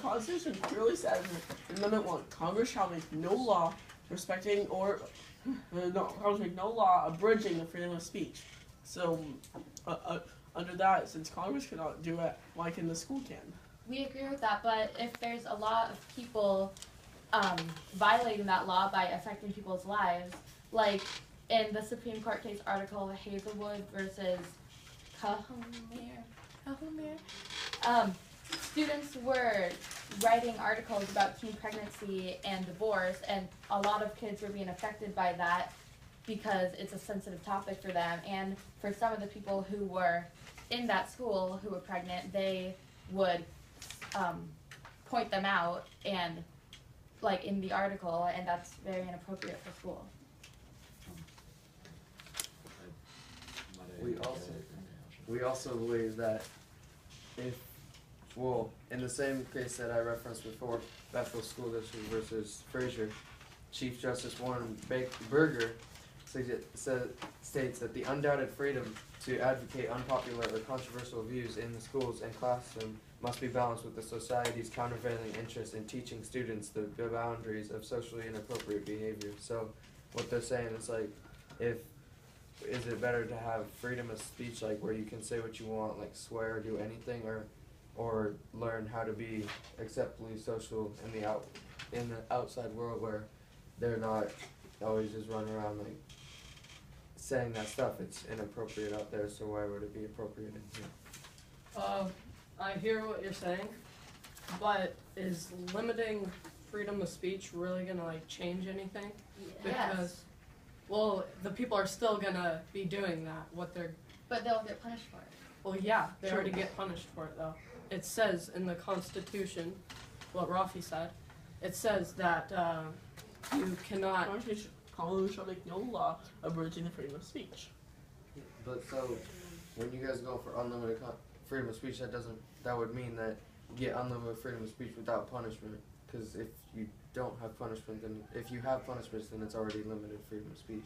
Constitution clearly says in Amendment 1, Congress shall make no law respecting or Congress make no law abridging the freedom of speech. So, under that, since Congress cannot do it, why can the school can? We agree with that, but if there's a lot of people violating that law by affecting people's lives, like in the Supreme Court case article Hazelwood versus Cahomer, students were writing articles about teen pregnancy and divorce, and a lot of kids were being affected by that because it's a sensitive topic for them. And for some of the people who were in that school who were pregnant, they would point them out and like in the article, and that's very inappropriate for school. We also believe that in the same case that I referenced before, Bethel School District versus Frazier, Chief Justice Warren Berger states that the undoubted freedom to advocate unpopular or controversial views in the schools and classroom must be balanced with the society's countervailing interest in teaching students the boundaries of socially inappropriate behavior. So what they're saying is like, is it better to have freedom of speech, like where you can say what you want, like swear or do anything, or learn how to be acceptably social in the outside world where they're not always just running around like saying that stuff? It's inappropriate out there, so why would it be appropriate in here? I hear what you're saying, but is limiting freedom of speech really gonna like change anything? Because, well, the people are still gonna be doing that. But they'll get punished for it. Well, yeah, they already get punished for it though. It says in the Constitution, what Rafi said, it says that you cannot. Congress shall make no law abridging the freedom of speech. But so, when you guys go for unlimited freedom of speech, that would mean that you get unlimited freedom of speech without punishment. Because if you don't have punishment, then if you have punishments, then it's already limited freedom of speech.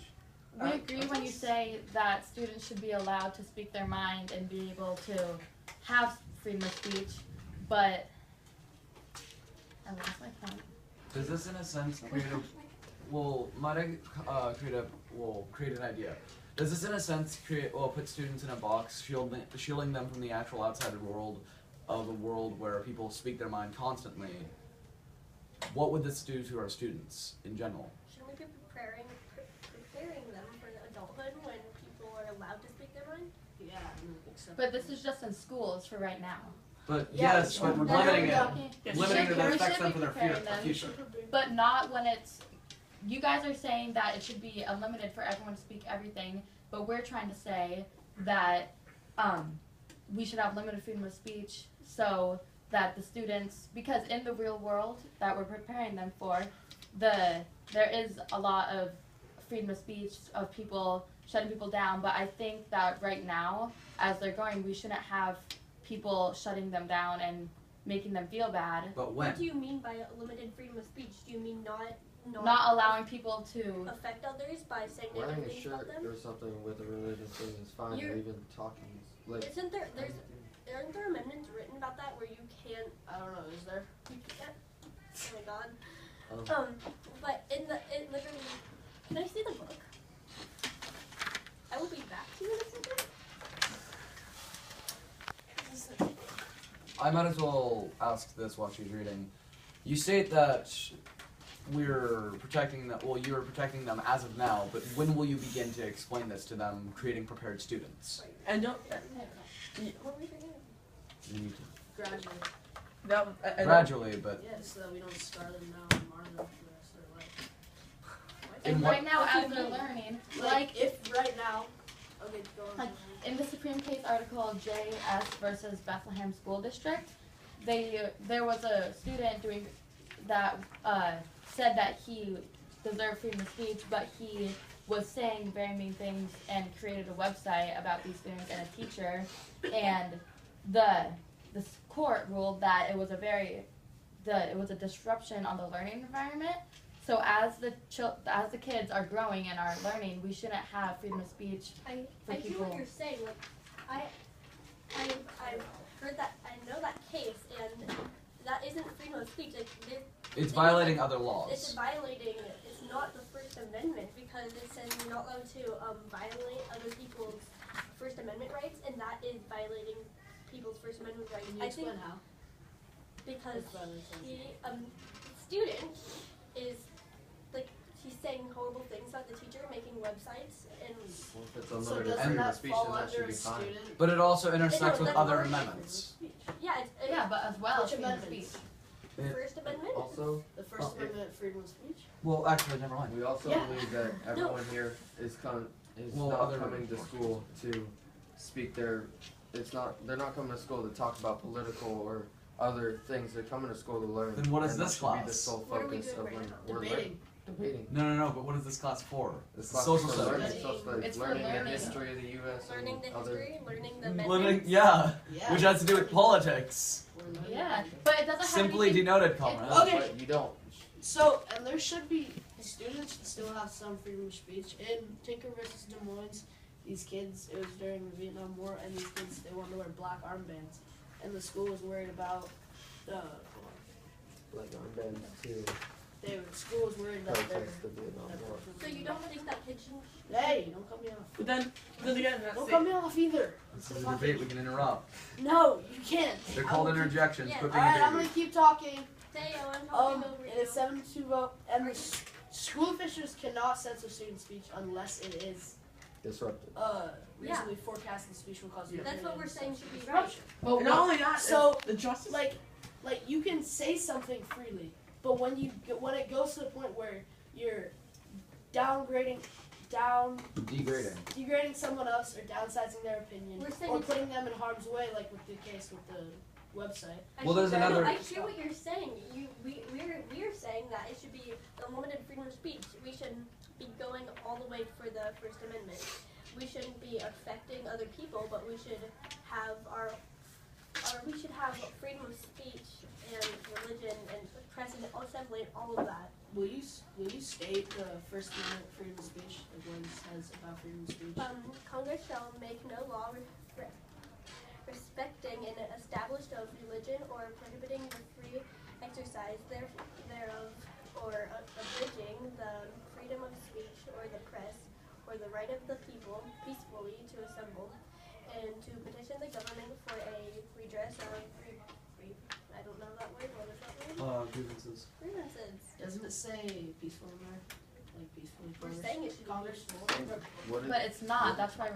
We agree when you say that students should be allowed to speak their mind and be able to have freedom of speech, but I lost my point. Does this in a sense create create an idea? Does this in a sense put students in a box, shielding them from the actual outside world of a world where people speak their mind constantly? What would this do to our students in general? Shouldn't we be preparing them for adulthood when people are allowed to speak their mind? Yeah, But this is just in schools for right now. But Yeah, yes, but we're limiting it affects them for their future. But not when it's, you guys are saying that it should be unlimited for everyone to speak everything, but we're trying to say that we should have limited freedom of speech so that the students, because in the real world that we're preparing them for, there is a lot of freedom of speech, of people shutting people down, but I think that right now, as they're going, we shouldn't have people shutting them down and making them feel bad. But when? What do you mean by limited freedom of speech? Do you mean not allowing people to affect others by saying Wearing negative a things about shirt them? or something with a religious thing is fine, or even talking. Like, Aren't there amendments written about that where you can't? I don't know. Is there? You can't. Oh my God. But it literally. Can I see the book? I will be back to you in a second. I might as well ask this while she's reading. You state that we're protecting them, well, you're protecting them as of now, but when will you begin to explain this to them, creating prepared students? And don't. You need Gradually. Gradually, but Yeah, so that we don't scar them now and mar them for the rest of their life. and right now as they're learning, like if right now. Okay, go on. like in the Supreme Case article JS versus Bethlehem School District, there was a student doing that said that he deserved freedom of speech, but he was saying very mean things and created a website about these students and a teacher, and the court ruled that it was a disruption on the learning environment. So as the kids are growing and are learning, we shouldn't have freedom of speech for I people. hear what you're saying. Like, I've heard that. I know that case, and that isn't freedom of speech. Like, It's violating other it's laws. violating. It's not the First Amendment because it says you're not allowed to violate other people's First Amendment rights, and that is violating people's First Amendment rights. Can you explain how? Because That's he student is like he's saying horrible things about the teacher, making websites, and Well, if it's So unlimited doesn't freedom of that speech, fall then that under should a be fine. student? But it also intersects with that's other already amendments. yeah, it's Yeah, but as well as Which freedom of amendments? speech. First Amendment. Also, The First Oh, Amendment, freedom of speech? Well, actually, never mind. we also Yeah. believe that everyone here is Well, not other coming to reasons. school to speak their. They're not coming to school to talk about political or other things. They're coming to school to learn. Then what is and that this should be the class? sole What are we focus doing of right when now? we're Debating. debating. No, but what is this class for? This class Social is for learning studies. social studies, It's for learning the learning. history of the U.S. Learning the and other. history, learning the Learning, amendments. yeah, Yeah. which has to do with politics. We're learning. Yeah, but it doesn't have Simply anything. denoted, comrade. Okay. But you don't. So, and there should be, students should still have some freedom of speech. In Tinker versus Des Moines, these kids, it was during the Vietnam War, and these kids, they wanted to wear black armbands. And the school was worried about the, Like armbands too. school was worried that they're, Protest the Vietnam War. So you don't think that kids should? hey, don't cut me off. But then again, that's Don't the- cut me off either. This is a debate we can interrupt. No, you can't. They're called interjections. Yeah. Quit being Alright, a I'm gonna baby. keep talking. Theo, I'm talking over It you. is 7-2 vote, and the school officials cannot censor student speech unless it is Disruptive. reasonably forecasted speech will cause. That's what we're saying should be Right. right. But not only that, So, the justice. Like you can say something freely, but when it goes to the point where you're degrading someone else or downsizing their opinion We're saying or it's- putting them in harm's way, like with the case with the website. Well, there's another- I hear what you're saying. We're saying that it should be unlimited freedom of speech. We shouldn't be going all the way for the First Amendment. We shouldn't be affecting other people, but we should have freedom of speech and religion and press and assembly and all of that. Will you state the First Amendment freedom of speech, like what it says about freedom of speech? Congress shall make no law respecting an established of religion or prohibiting the free exercise thereof or abridging the freedom of speech or the press or the right of the people peacefully to assemble and to petition the government for a redress of I don't know that word. What is that word? Grievances. Grievances. Doesn't it say peaceful in there? Like peacefully? We're saying it should be Congress. peaceful. What is But it's not. That's why we're